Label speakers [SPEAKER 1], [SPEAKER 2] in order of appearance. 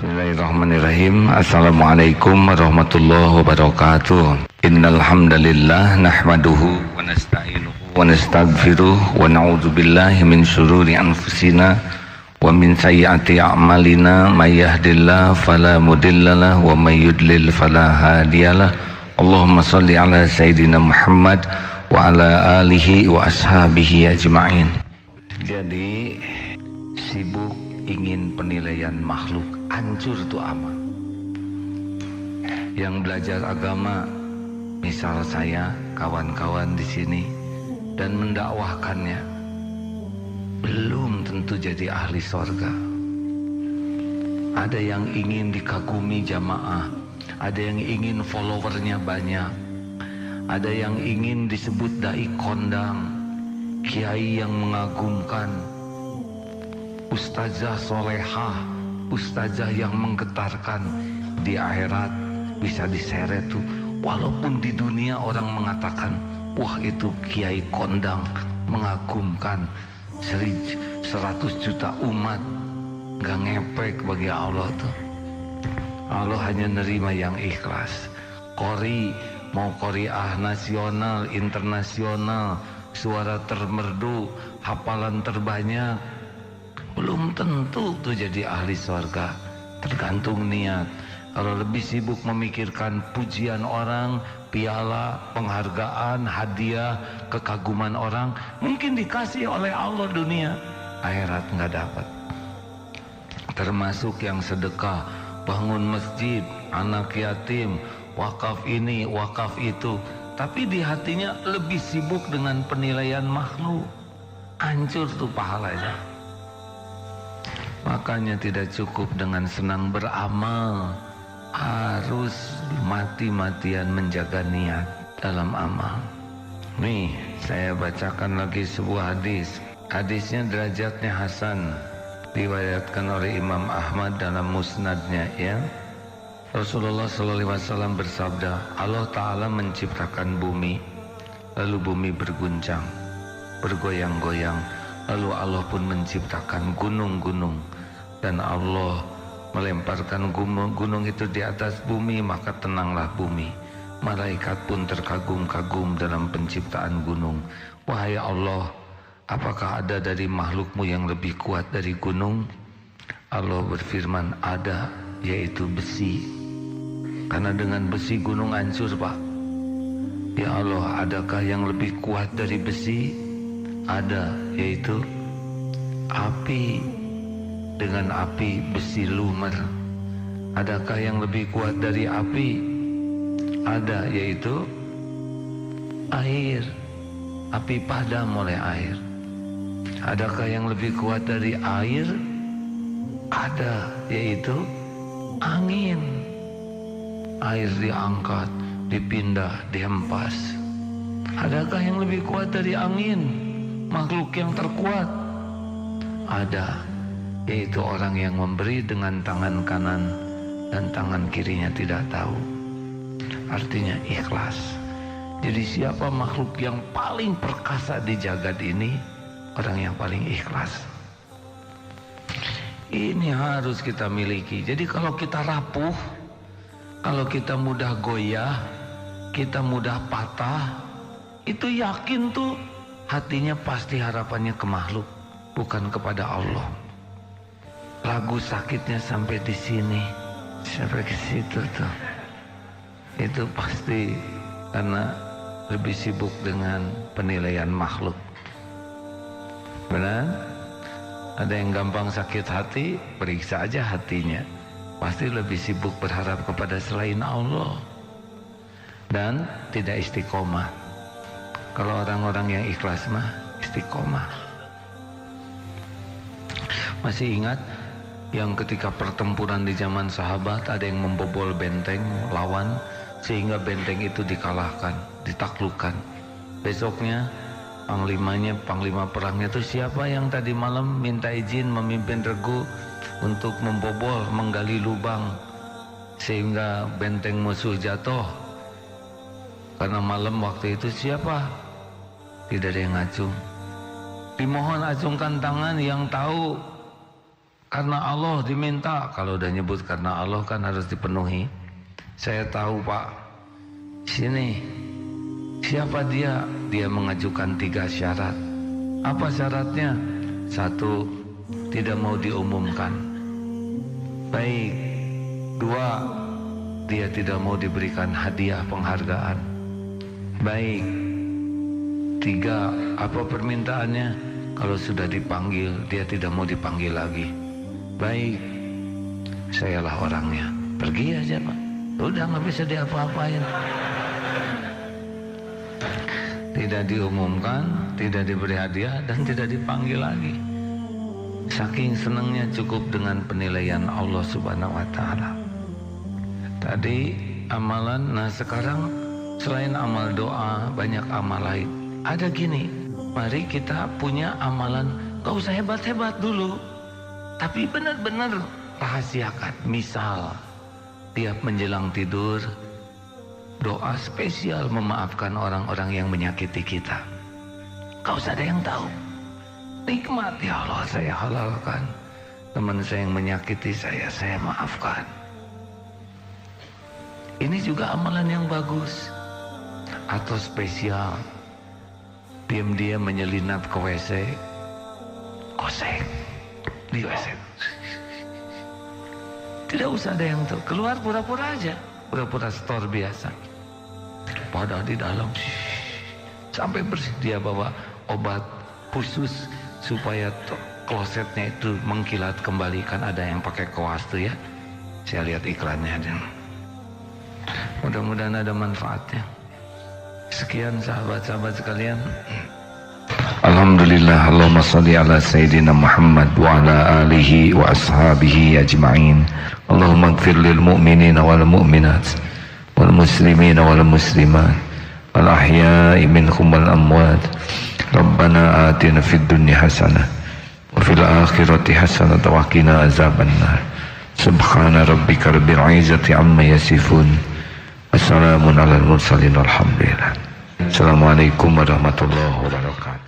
[SPEAKER 1] Bismillahirrahmanirrahim. Assalamualaikum warahmatullahi wabarakatuh. Innal hamdalillah nahmaduhu wa nasta'inuhu wa nastaghfiruh wa na'udzu billahi min syururi anfusina wa min sayyiati a'malina may yahdihillahu fala mudhillalah wa may yudlil fala hadiyalah. Allahumma shalli ala sayidina Muhammad wa ala alihi wa ashabihi ajma'in. Jadi sibuk ingin penilaian makhluk, hancur tuh amal. Yang belajar agama, misal saya, kawan-kawan di sini, dan mendakwahkannya, belum tentu jadi ahli sorga. Ada yang ingin dikagumi jamaah, ada yang ingin followernya banyak, ada yang ingin disebut dai kondang, kiai yang mengagumkan, ustazah solehah, ustazah yang menggetarkan. Di akhirat bisa diseret tuh. Walaupun di dunia orang mengatakan, wah itu kiai kondang, mengagumkan 100 juta umat, gak ngepek bagi Allah tuh. Allah hanya nerima yang ikhlas. Qori, mau qoriah nasional, internasional, suara termerdu, hafalan terbanyak, belum tentu tuh jadi ahli surga. Tergantung niat. Kalau lebih sibuk memikirkan pujian orang, piala, penghargaan, hadiah, kekaguman orang, mungkin dikasih oleh Allah dunia, akhirat nggak dapat. Termasuk yang sedekah, bangun masjid, anak yatim, wakaf ini, wakaf itu, tapi di hatinya lebih sibuk dengan penilaian makhluk, hancur tuh pahalanya. Makanya tidak cukup dengan senang beramal, harus mati-matian menjaga niat dalam amal. Nih, saya bacakan lagi sebuah hadis. Hadisnya derajatnya hasan, diriwayatkan oleh Imam Ahmad dalam musnadnya, ya. Rasulullah SAW bersabda, Allah Ta'ala menciptakan bumi, lalu bumi berguncang, bergoyang-goyang, lalu Allah pun menciptakan gunung-gunung, dan Allah melemparkan gunung itu di atas bumi, maka tenanglah bumi. Malaikat pun terkagum-kagum dalam penciptaan gunung. Wahai Allah, apakah ada dari makhlukmu yang lebih kuat dari gunung? Allah berfirman, ada, yaitu besi. Karena dengan besi gunung hancur, Pak. Ya Allah, adakah yang lebih kuat dari besi? Ada, yaitu api. Dengan api besi lumer. Adakah yang lebih kuat dari api? Ada, yaitu air. Api padam oleh air. Adakah yang lebih kuat dari air? Ada, yaitu angin. Air diangkat, dipindah, dihempas. Adakah yang lebih kuat dari angin? Makhluk yang terkuat? Ada, yaitu orang yang memberi dengan tangan kanan dan tangan kirinya tidak tahu. Artinya ikhlas. Jadi siapa makhluk yang paling perkasa di jagat ini? Orang yang paling ikhlas. Ini harus kita miliki. Jadi kalau kita rapuh, kalau kita mudah goyah, kita mudah patah, itu yakin tuh hatinya pasti harapannya ke makhluk, bukan kepada Allah. Lagu sakitnya sampai di sini, sampai ke situ tuh. Itu pasti karena lebih sibuk dengan penilaian makhluk. Benar? Ada yang gampang sakit hati, periksa aja hatinya. Pasti lebih sibuk berharap kepada selain Allah dan tidak istiqomah. Kalau orang-orang yang ikhlas mah istiqomah. Masih ingat yang ketika pertempuran di zaman sahabat, ada yang membobol benteng lawan sehingga benteng itu dikalahkan, ditaklukkan. Besoknya panglimanya, panglima perangnya itu siapa yang tadi malam minta izin memimpin regu untuk membobol, menggali lubang sehingga benteng musuh jatuh? Karena malam waktu itu siapa? Tidak ada yang ngacung. Dimohon acungkan tangan yang tahu. Karena Allah diminta. Kalau udah nyebut karena Allah kan harus dipenuhi. Saya tahu Pak. Sini. Siapa dia? Dia mengajukan 3 syarat. Apa syaratnya? 1, tidak mau diumumkan. Baik. 2, dia tidak mau diberikan hadiah penghargaan. Baik. 3, apa permintaannya? Kalau sudah dipanggil, dia tidak mau dipanggil lagi. Baik, sayalah orangnya. Pergi aja Pak. Udah nggak bisa diapa-apain. Tidak diumumkan, tidak diberi hadiah, dan tidak dipanggil lagi. Saking senangnya cukup dengan penilaian Allah Subhanahu wa Ta'ala. Tadi amalan, nah sekarang selain amal doa, banyak amal lain. Ada gini, mari kita punya amalan, gak usah hebat-hebat dulu, tapi benar-benar rahasiakan. Misal, tiap menjelang tidur, doa spesial memaafkan orang-orang yang menyakiti kita. Gak usah ada yang tahu. Nikmat, ya Allah saya halalkan. Teman saya yang menyakiti saya maafkan. Ini juga amalan yang bagus. Atau spesial, diam-diam menyelinap ke WC, kosek di WC. Tidak usah ada yang tahu. Keluar pura-pura aja, pura-pura store biasa. Padahal di dalam sampai bersih. Dia bawa obat khusus supaya klosetnya itu mengkilat kembali. Kan ada yang pakai koas tuh ya. Saya lihat iklannya. Mudah-mudahan ada manfaatnya. Sekian sahabat-sahabat sekalian. Alhamdulillah, Allahumma salli ala Sayyidina Muhammad wa ala alihi wa ashabihi ajma'in. Allahumma gfir lil mu'minina wal mu'minat wal muslimina wal muslimat wal ahya'i minhum wal amwat. Rabbana atina fid dunya hasanah wa fil akhirati hasanah wa qina azabannar. Subhana rabbika rabbil izzati amma yasifun. Assalamun ala al-mursalin walhamdulillah. Assalamualaikum warahmatullahi wabarakatuh.